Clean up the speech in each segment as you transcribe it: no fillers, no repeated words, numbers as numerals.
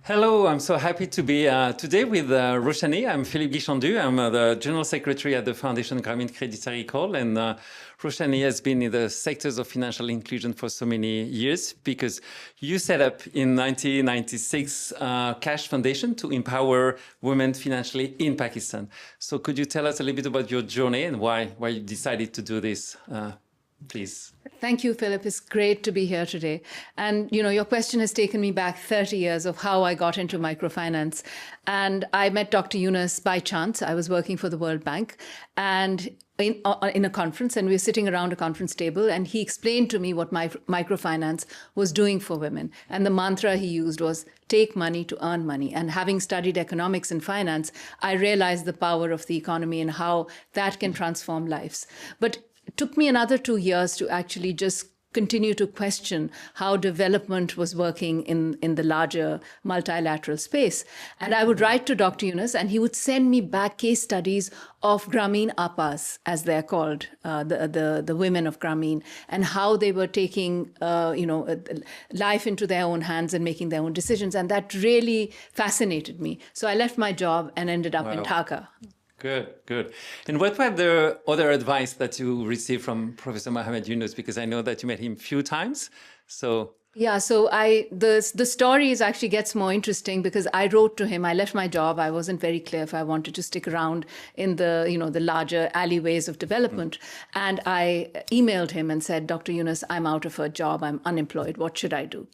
Hello, I'm so happy to be today with Roshaneh. I'm Philippe Guichandu. I'm the General Secretary at the Fondation Grameen Crédit Agricole. And Roshaneh has been in the sectors of financial inclusion for so many years because you set up in 1996 KASHF Foundation to empower women financially in Pakistan. So could you tell us a little bit about your journey and why you decided to do this, please? Thank you, Philip. It's great to be here today. And, your question has taken me back 30 years of how I got into microfinance. And I met Dr. Yunus by chance. I was working for the World Bank and in a conference, and we were sitting around a conference table, and he explained to me what microfinance was doing for women. And the mantra he used was, take money to earn money. And having studied economics and finance, I realized the power of the economy and how that can transform lives. But it took me another 2 years to actually just continue to question how development was working in the larger multilateral space. And I would write to Dr. Yunus, and he would send me back case studies of Grameen Appas, as they're called, the women of Grameen, and how they were taking life into their own hands and making their own decisions. And that really fascinated me. So I left my job and ended up in Dhaka. Good. And what were the other advice that you received from Professor Muhammad Yunus? Because I know that you met him a few times. So the story actually gets more interesting because I wrote to him. I left my job. I wasn't very clear if I wanted to stick around in the larger alleyways of development. And I emailed him and said, Dr. Yunus, I'm out of a job. I'm unemployed. What should I do?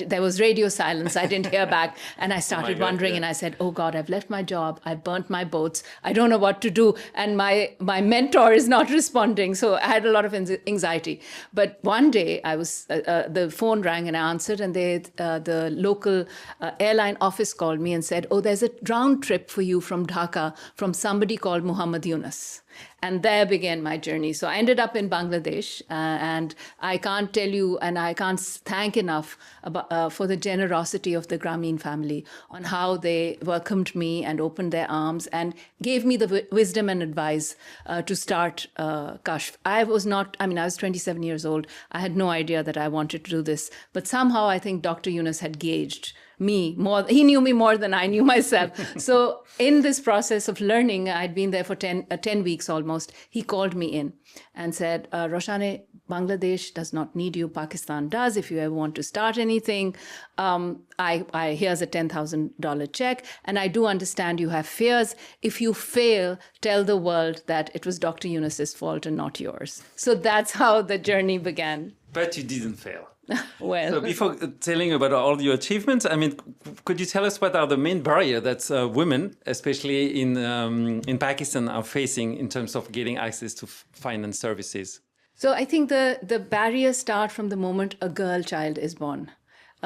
There was radio silence. I didn't hear back. And I started wondering, and I said, oh God, I've left my job. I've burnt my boats. I don't know what to do. And my mentor is not responding. So I had a lot of anxiety. But one day the phone rang and I answered, and the local airline office called me and said, oh, there's a round trip for you from Dhaka from somebody called Muhammad Yunus. And there began my journey. So I ended up in Bangladesh, and I can't tell you, and I can't thank enough for the generosity of the Grameen family on how they welcomed me and opened their arms and gave me the wisdom and advice to start KASHF. I was 27 years old. I had no idea that I wanted to do this. But somehow I think Dr. Yunus had gauged me more. He knew me more than I knew myself. So in this process of learning, I'd been there for 10 weeks almost. He called me in and said, Roshaneh, Bangladesh does not need you. Pakistan does. If you ever want to start anything, here's a $10,000 check. And I do understand you have fears. If you fail, tell the world that it was Dr. Yunus's fault and not yours. So that's how the journey began. But you didn't fail. Well, so before telling about all your achievements, could you tell us what are the main barriers that women, especially in Pakistan, are facing in terms of getting access to finance services? So I think the barriers start from the moment a girl child is born.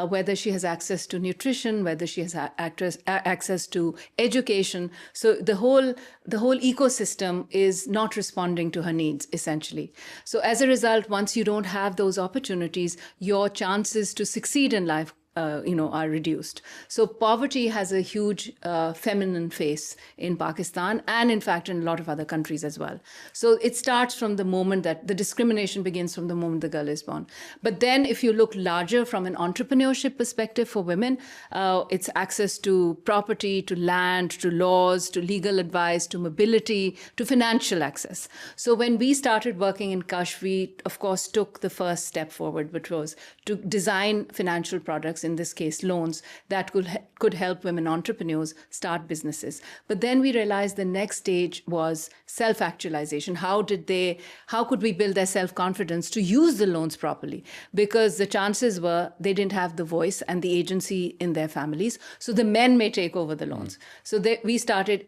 Whether she has access to nutrition, whether she has access to education. So the whole ecosystem is not responding to her needs, essentially. So as a result, once you don't have those opportunities, your chances to succeed in life are reduced. So poverty has a huge feminine face in Pakistan and in fact in a lot of other countries as well. So it starts from the moment that the discrimination begins from the moment the girl is born. But then if you look larger from an entrepreneurship perspective for women, it's access to property, to land, to laws, to legal advice, to mobility, to financial access. So when we started working in KASHF, we of course took the first step forward, which was to design financial products, in this case loans, that could help women entrepreneurs start businesses. But then we realized the next stage was self-actualization. How could we build their self-confidence to use the loans properly? Because the chances were they didn't have the voice and the agency in their families. So the men may take over the loans. So we started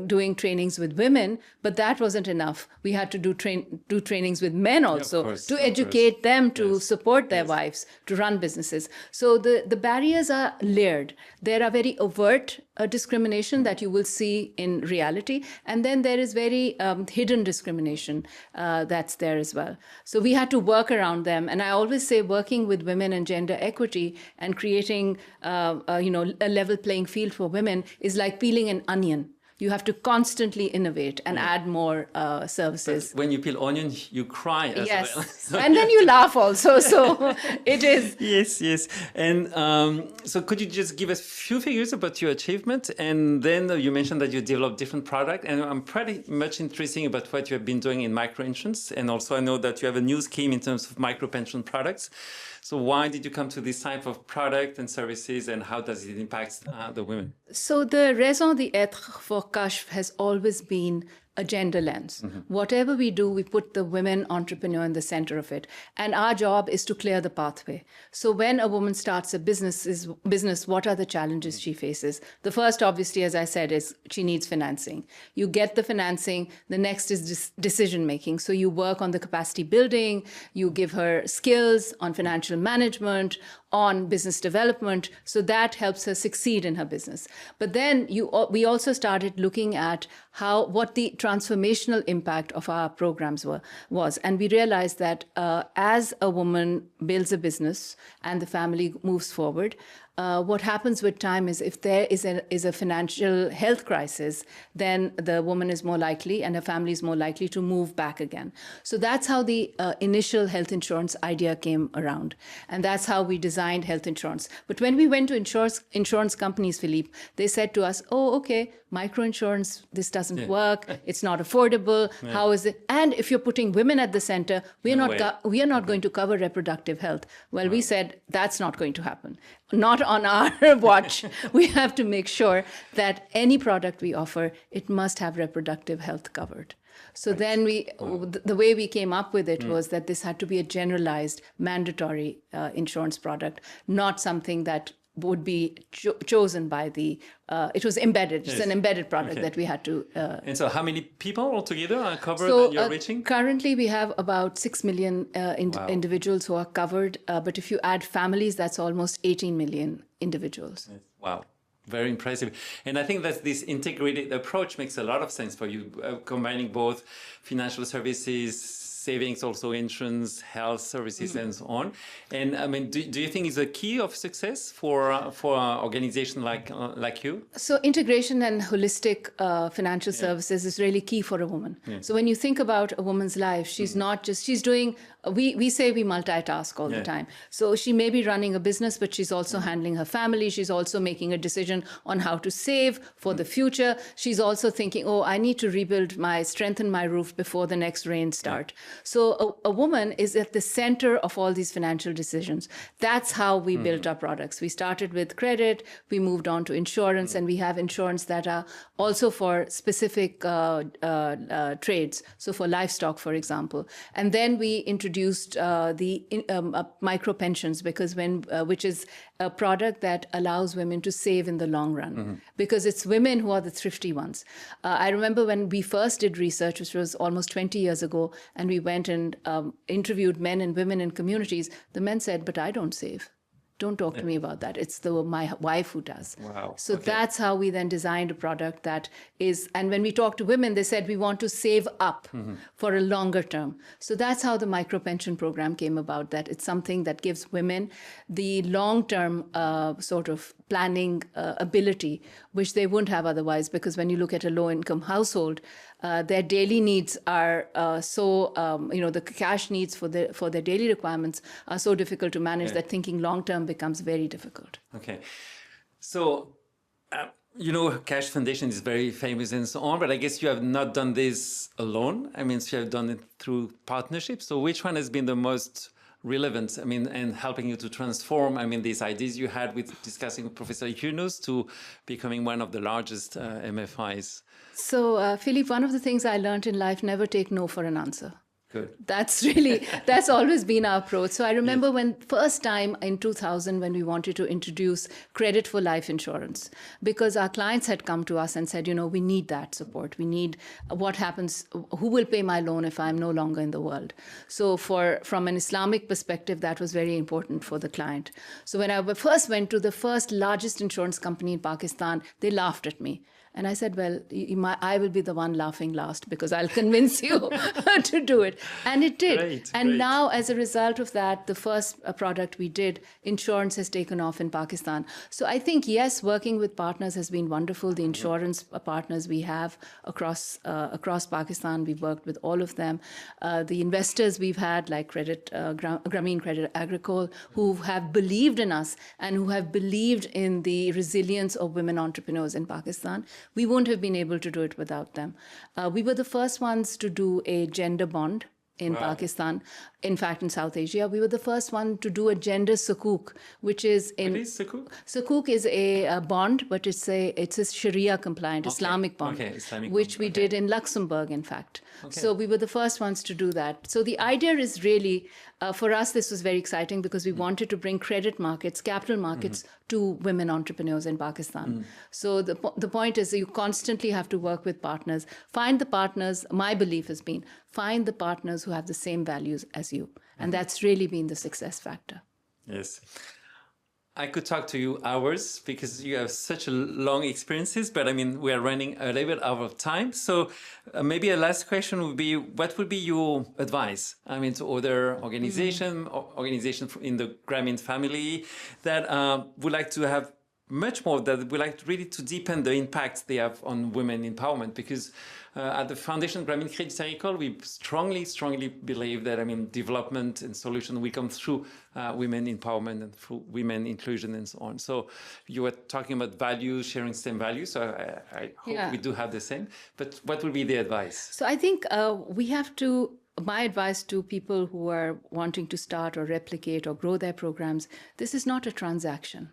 doing trainings with women, but that wasn't enough. We had to do trainings with men also to educate them to support their wives, to run businesses. So the barriers are layered. There are very overt discrimination that you will see in reality. And then there is very hidden discrimination that's there as well. So we had to work around them. And I always say working with women and gender equity and creating a level playing field for women is like peeling an onion. You have to constantly innovate and add more services. But when you peel onion, you cry as Yes, well. and then you laugh also. So it is. Yes. And so could you just give us a few figures about your achievement? And then you mentioned that you developed different products. And I'm pretty much interested about what you have been doing in micro-insurance. And also I know that you have a new scheme in terms of micro-pension products. So why did you come to this type of product and services, and how does it impact the women? So the raison d'être for KASHF has always been a gender lens. Whatever we do, we put the women entrepreneur in the center of it. And our job is to clear the pathway. So when a woman starts a business, what are the challenges she faces? The first, obviously, as I said, is she needs financing. You get the financing. The next is decision making. So you work on the capacity building. You give her skills on financial management, on business development, so that helps her succeed in her business. But then we also started looking at what the transformational impact of our programs was. And we realized that as a woman builds a business and the family moves forward, what happens with time is if there is a financial health crisis, then the woman is more likely and her family is more likely to move back again. So that's how the initial health insurance idea came around. And that's how we designed health insurance. But when we went to insurance companies, Philippe, they said to us, oh, okay, microinsurance, this doesn't work. It's not affordable. Yeah. How is it? And if you're putting women at the center, we are not going to cover reproductive health. Well, we said that's not going to happen. Not on our watch. We have to make sure that any product we offer, it must have reproductive health covered. So then the way we came up with it was that this had to be a generalized, mandatory insurance product, not something that would be chosen by it was embedded. It's an embedded product that we had to. And so how many people altogether are covered that you're reaching? Currently we have about 6 million individuals who are covered. But if you add families, that's almost 18 million individuals. Yes. Wow. Very impressive. And I think that this integrated approach makes a lot of sense for you, combining both financial services, savings, also insurance, health services, and so on. And I mean, do you think is a key of success for an organization like you? So integration and holistic financial services is really key for a woman. Yeah. So when you think about a woman's life, she's not just, she's doing, we say we multitask all the time. So she may be running a business, but she's also handling her family. She's also making a decision on how to save for the future. She's also thinking, oh, I need to strengthen my roof before the next rain start. So a woman is at the center of all these financial decisions. That's how we built our products. We started with credit, we moved on to insurance, and we have insurance that are also for specific trades. So for livestock, for example. And then we introduced the micro pensions, which is a product that allows women to save in the long run, because it's women who are the thrifty ones. I remember when we first did research, which was almost 20 years ago, and we went and interviewed men and women in communities, the men said, but I don't save. Don't talk to me about that. It's my wife who does. Wow. So that's how we then designed a product that is, and when we talked to women, they said, we want to save up for a longer term. So that's how the micro pension program came about, that it's something that gives women the long-term sort of planning ability, which they wouldn't have otherwise, because when you look at a low-income household, their daily needs are the cash needs for their daily requirements are so difficult to manage that thinking long-term becomes very difficult. Okay. So, KASHF Foundation is very famous and so on, but I guess you have not done this alone. I mean, so you have done it through partnerships. So which one has been the most relevant, and helping you to transform, these ideas you had with discussing with Professor Yunus to becoming one of the largest MFIs? So, Philippe, one of the things I learned in life, never take no for an answer. Good. That's always been our approach. So I remember when first time in 2000 when we wanted to introduce credit for life insurance, because our clients had come to us and said, we need that support. We need what happens, who will pay my loan if I'm no longer in the world? So from an Islamic perspective, that was very important for the client. So when I first went to the first largest insurance company in Pakistan, they laughed at me. And I said, well, I will be the one laughing last because I'll convince you to do it. And it did. Great. Now, as a result of that, the first product we did, insurance has taken off in Pakistan. So I think, yes, working with partners has been wonderful. The insurance partners we have across Pakistan, we've worked with all of them. The investors we've had, like Grameen Crédit Agricole, who have believed in us and who have believed in the resilience of women entrepreneurs in Pakistan. We wouldn't have been able to do it without them. We were the first ones to do a gender bond in Pakistan. In fact, in South Asia, we were the first one to do a gender sukuk, which is in... What is sukuk? Sukuk is a bond, but it's a Sharia compliant Islamic bond, which we did in Luxembourg, in fact. So we were the first ones to do that. So the idea is really, for us, this was very exciting because we wanted to bring credit markets, capital markets to women entrepreneurs in Pakistan. So the point is that you constantly have to work with partners. Find the partners, my belief has been, find the partners who have the same values as you. And that's really been the success factor. Yes. I could talk to you hours because you have such a long experiences, but I mean, we are running a little bit out of time. So maybe a last question would be, what would be your advice? I mean, to other organizations in the Grameen family that would like to have much more, that would like really to deepen the impact they have on women empowerment, because at the Fondation Grameen Crédit Agricole, we strongly believe that, I mean, development and solution will come through women empowerment and through women inclusion and so on. So you were talking about values, sharing same values. So I hope we do have the same. But what would be the advice? So I think we have to, my advice to people who are wanting to start or replicate or grow their programs, this is not a transaction.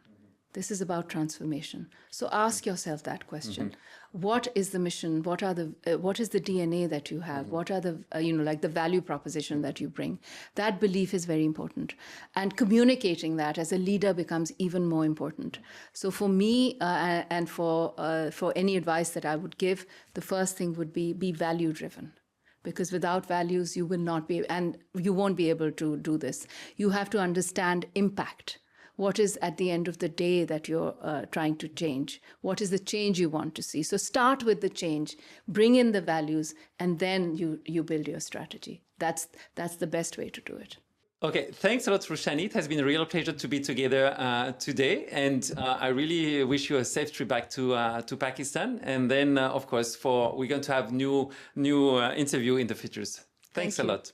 This is about transformation. So ask yourself that question. What is the mission? What is the DNA that you have? What are the, like the value proposition that you bring? That belief is very important. And communicating that as a leader becomes even more important. So for me, and for any advice that I would give, the first thing would be value driven. Because without values, you will not be, and you won't be able to do this. You have to understand impact. What is at the end of the day that you're trying to change? What is the change you want to see? So start with the change, bring in the values, and then you build your strategy. That's the best way to do it. Okay, thanks a lot, Roshaneh. It has been a real pleasure to be together today, and I really wish you a safe trip back to Pakistan. And then, of course, we're going to have new interview in the futures. Thanks a lot.